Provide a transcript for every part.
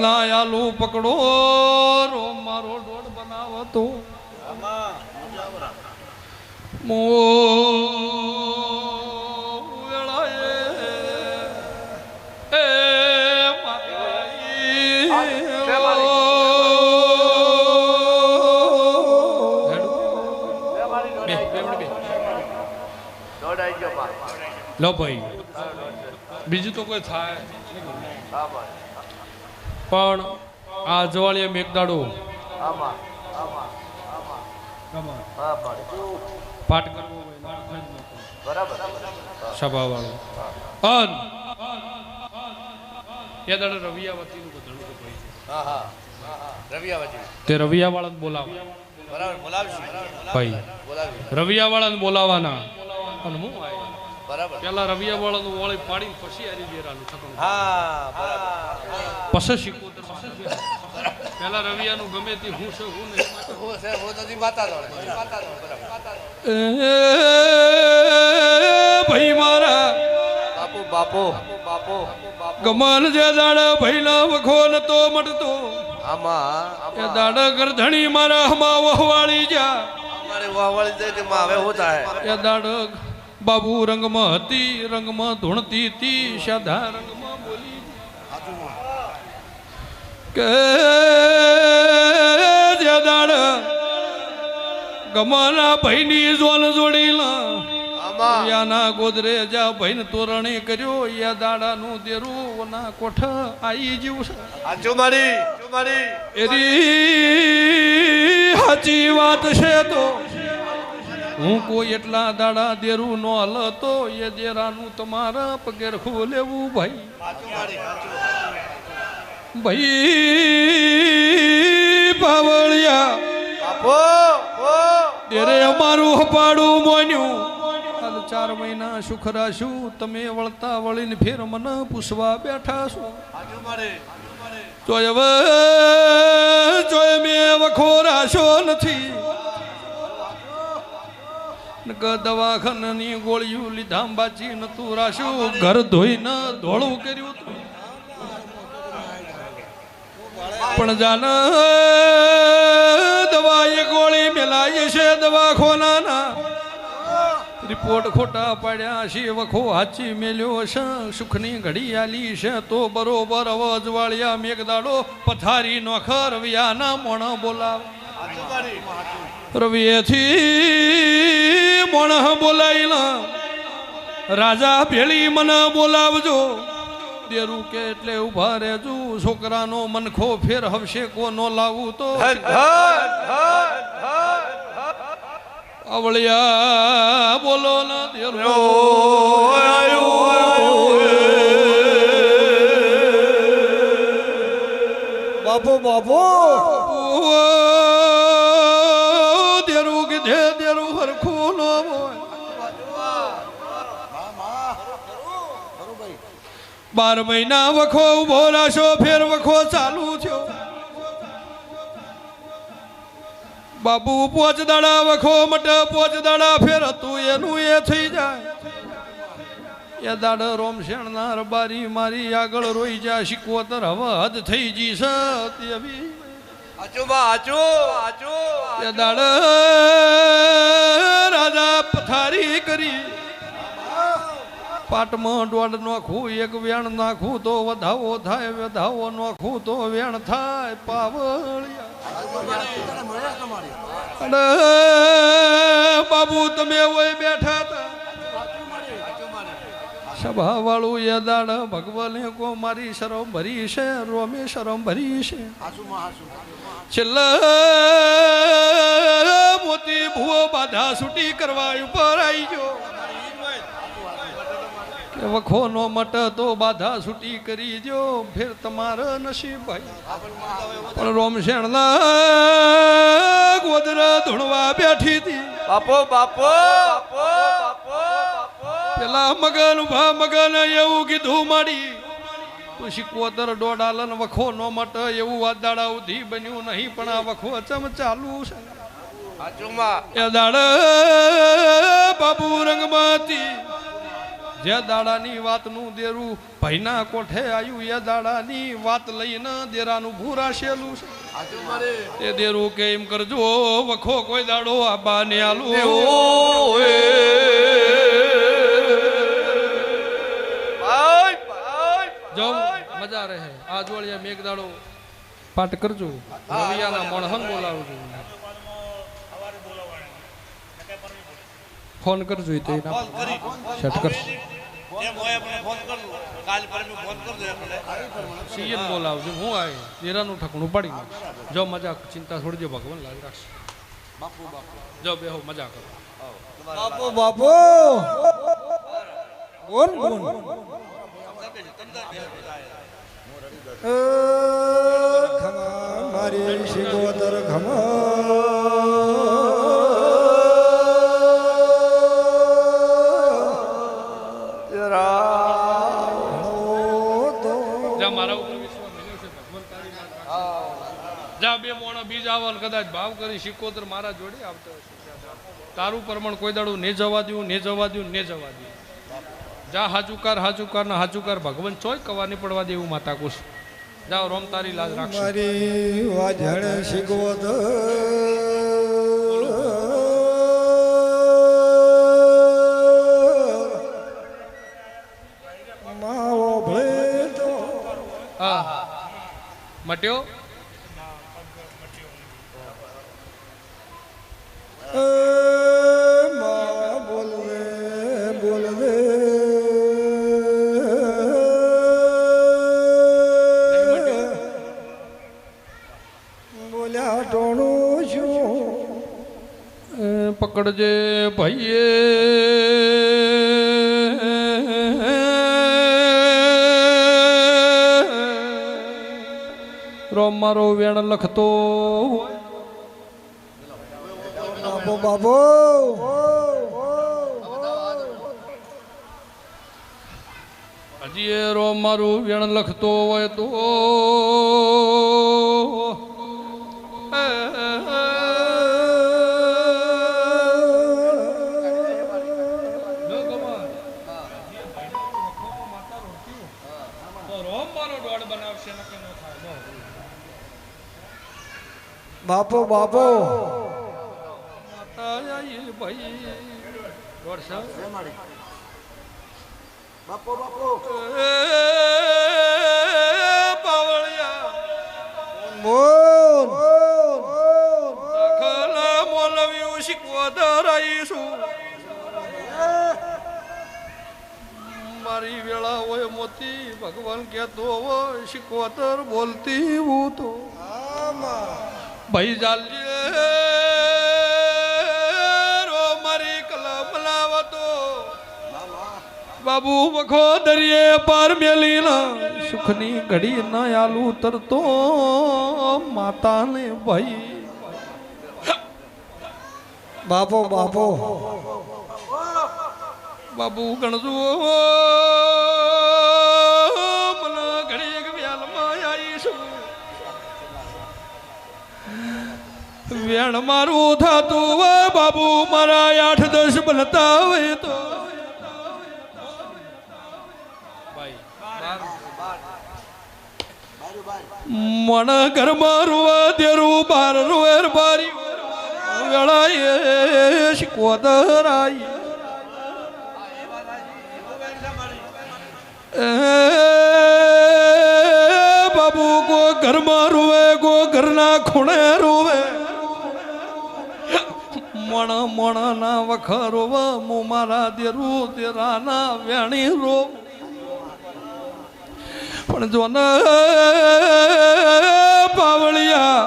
ના આલુ પકડો રો મારો ડોડ બનાવતો મો વેળાએ એ લો ભાઈ બીજું તો કોઈ થાય પણ આ જવાળીએ મેઘદાડો પાઠ કરવો સભા વાળો એ દાડે રવિયાવતી નું બધું તે રવિયા વાળા બોલાવે ભાઈ રવિયા વાળા બોલાવાના અને હું પેલા રવિયા વાળા નું વાળી પાડી પછી હારી દેરાનું પછી શીખવું પેલા રવિયા નું ગમે તે હું છે હું નહીં ભાઈ મારા બાપો ગમન જે દાડા ભાઈ ના વખો નતો મટતો એ દાડા ગરધણી મારા હમા વહવાળી જા એ દાડા બાબુ રંગમાં હતી રંગમાં ધૂણતી હતી સાદા રંગમાં બોલી કે જે દાડ ગમાના ભાઈની જોન જોડીલા યાના ગોદરે જા ભાઈને તોરણે કર્યો યા દાડાનું દેરું ના કોઠ આઈ જીવ છે આજો મારી એરી સાચી વાત છે તો હું કોઈ એટલા દાડા દેરું નો હલતો એ દેરાનું તમારા પગેર ખોલેવું ભાઈ ભાઈ પાવળિયા દેરે અમારું હપાડું મોન્યું 4 મહિના સુખ રાશું તમે વળતા વળીને ફેર મને પૂછવા બેઠા છો ચોય મેં વખો રાશો નથી દવાખાનાની ગોળીઓ લીધા બાજી નતું રાશું ઘર ધોઈને ધોળું કર્યું પણ જાન દવા એ ગોળી મેલાય છે દવાખાનાના રિપોર્ટ ખોટા પાડ્યા છે વખો હાચી મેલ્યો છે સુખની ઘડી આલી છે તો બરોબર અવાજ વાળ્યા મેઘદાડો પથારી નોખર રવિયાના મોણ બોલાવ રવિએથી મોણ બોલાયેલા રાજા ભેળી મને બોલાવજો દેરું કે એટલે ઉભા રહેજો છોકરાનો મનખો ફેર હવશે કોનો લાવું તો આવળિયા બોલો ના દેરો બાપો દેરું કીધે દેરું હરખું નો હોય 12 મહિના વખો ઉભો રાશો ફેર વખો ચાલુ થયો બાબુ 5 દાડા વખો મટે 5 દાડા ફેર હતું એનું એ થઈ જાય એ દાડ રોમશેણ ના રબારી મારી આગળ રોઈ જા શિકોતર હવે હદ થઈ જી છે એ દાડ રાજા પથારી કરી પાટમાં દોડ નાખું એક વેણ નાખું તો વધાવો થાય વધાવો નાખું તો વેણ થાય પાવળિયા બાબુ તમે ઓય બેઠા હતા સભા વાળું એ દાડ ભગવાને કો મારી શરમ ભરી છે રોમે શરમ ભરી છે છેલ્લા મોતી ભૂવો બાધા છૂટી કરવા ઉપર આવી ગયો કે વખો નો મટ તો બાધા છૂટી કરી દો ફેર તમારા નસીબ ભાઈ પણ રોમશેણ ના ગોદરા ધૂણવા બેઠી હતી બાપો પેલા મગન ઉભા મગન એવું કીધું માડી તું શિકોતર દોડાલન વખો નો મટ એવું આ દાડા ઉધી બન્યું નહીં પણ આ વખો ચમ ચાલુ છે એ દાડ બાબુ રંગમાંથી જે દાડાની વાતનું દેરું ભાઈના કોઠે આવ્યું એ દાડાની વાત લઈને દેરાનું ભૂરાશેલું છે એ દેરું કે એમ કરજો વખો કોઈ દાડો આબા ને આલું જો મજા રહે આ જોડિયા મેઘ દાડો પાઠ કરજો રવિયાના મોણહન બોલાવજો ફોન કરજો તો સેટ કરજો સીએમ બોલાવજો હું આવી દેરાનું ઠકણું પાડી જો મજા ચિંતા છોડજો ભગવાન લાજ રાખશે જો બેહો મજા કરો બાપુ બાપુ બોલ બોલ ખમા મારી શિકોતર જા બે મોણા બીજ આવન કદાચ ભાવ કરી શિકોતર મારા જોડે આવતો તારું પ્રમાણ કોઈ દાડું ને જવા દઉં ને જવા દઉં ને જવા દઉં જા હાચુકાર ને હાચુકાર ભગવાન ચોય કવા નહીં પડવા દે એવું માતા કુશ જાઓ રોમ તારી લાજ રાખશે મારી વાજણ શિકોતર માવો ભલે તો હા મટ્યો પકડજે ભાઈએ રોમ મારો વેણ લખતો બાબો બાબો હજી એ રોમ મારું વેણ લખતો હોય તો બાપો બાપો બાપો બાપો મોલ ખલા મોલવ્યું શીખવા આવીશું મારી વેળા હોય મોતી ભગવાન કહેતો હોય શીખવતર બોલતી હું તો ભાઈ જાલજે રો મારી કલા બનાવતો બાબુ વખો દરિયે પાર મેલીના સુખની ઘડી ન આલુ તરતો માતાને ભાઈ બાપો બાપો બાબુ ગણજો મને ઘડી વ્યાલમાં આવીશું વેણ મારું થતું હોય બાબુ મારા 8-10 બનતા હોય તો મણ ઘરમાં રૂવા દેરું બાર રૂવેર બારી વેળાએ શીખવતર આવી બાબુ ગો ઘરમાં રૂવે ગો ઘરના ખૂણે રૂવે મણ મણ ના વખર રોવા મો મારા દેરું દેરાના વેણી રો પણ જો ન પાવળિયા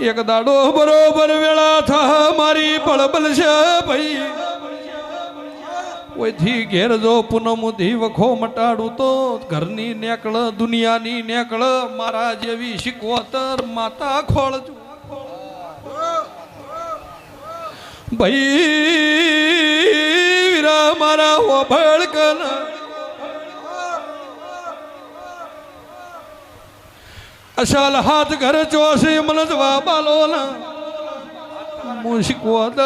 એક દાડો બરોબર વેળા થા મારી બળબલ છે ભાઈ ઓયથી ઘેર જો પૂનમ ધી વખો મટાડું તો ઘરની નેકળ દુનિયાની નેકળ મારા જેવી શીખવતર માતા ખોળજો ભાઈ વીરા મારા હોભળ કન અશાલ હાથ ઘર ચોસી મન જવા બાલો ના હું શીખવતર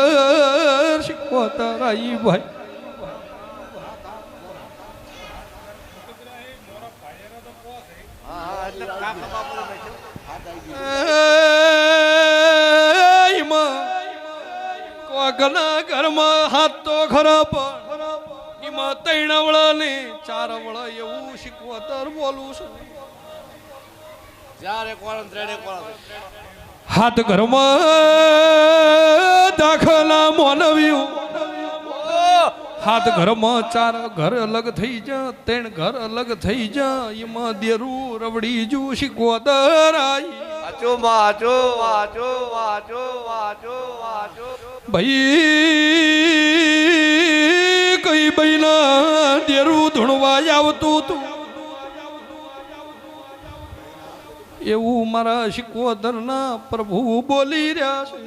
આઈ ભાઈ કોકના ઘરમાં હાથ તો ખરા પણ એમાં 3 વળા ને 4 વળા એવું શીખવતર બોલું છું. હાથ ઘરમાં દાખલા મોનવ્યું, હાથ ઘરમાં 4 ઘર અલગ થઈ જા, 3 ઘર અલગ થઈ જા, એમાં દેરું રવડી જુ શીખવતર આઈ. ભાઈ કઈ બૈના દેરું ધૂણવા આવતું તું એવું મારા શીખવતરના પ્રભુ બોલી રહ્યા છે.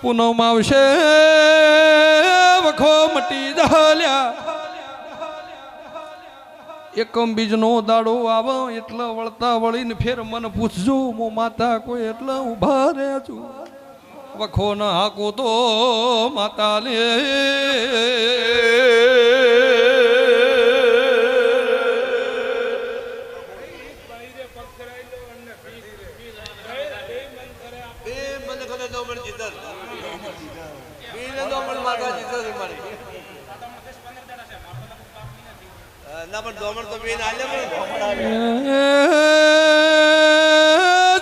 પૂનમ આવશે વખો મટી જલ્યા, એકમ બીજનો દાડો આવો એટલે વળતા વળીને ફેર મને પૂછજો, મો માતા કોઈ એટલે ઉભા રહે છું. વખો ન હાકો તો માતા લે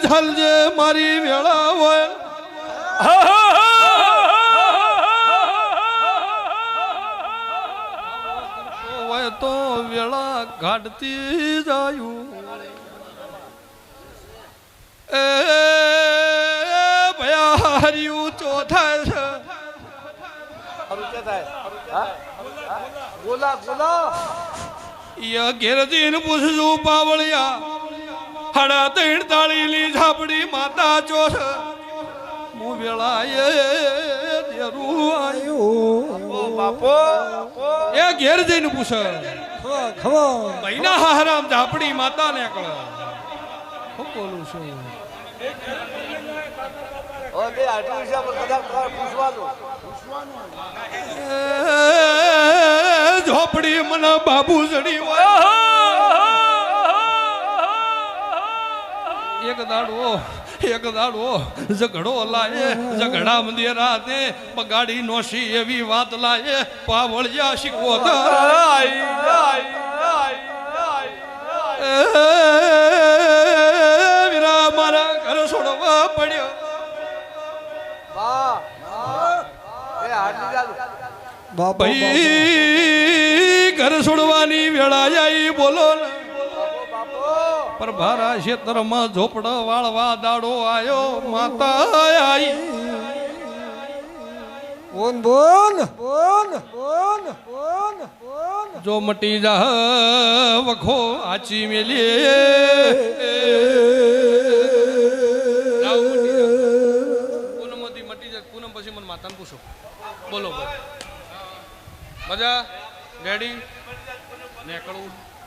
ઝાલજે મારી વેળા હોય હોય તો વેળા ઘાટતી જાયું. એ ભયા હરિયું ચોથા છે ઘેરજીને પૂછજો પાવળિયા, 3.5 તાળીની ઝાપડી માતા ચોથ હું વેળાએ દેરું આયો. એ ઘેર જઈને પૂછે મહિના હારામ ઝાપડી માતા ને કળ હું બોલું છું. ઝોપડી મને બાબુ જડી હોય. એક દાડો ઝઘડો લાયે, ઝઘડા મંદિર રાતે બગાડી નોશી એવી વાત લાયે, પાવળિયા શીખવતર વીરા મારા ઘર છોડવા પડ્યો. ભાઈ ઘર છોડવાની વેળા આવી બોલો ને, પર ભારા ક્ષેત્રમાં ઝોપડા વાળવા દાડો આયો માતા આઈ. બોન બોન બોન બોન બોન બોન જો મટી જા વખો આચી મેલીએ પૂનમથી મટી જાય. પૂનમ પછી મને માતાને પૂછો બોલો મજા રેડી નીકળવું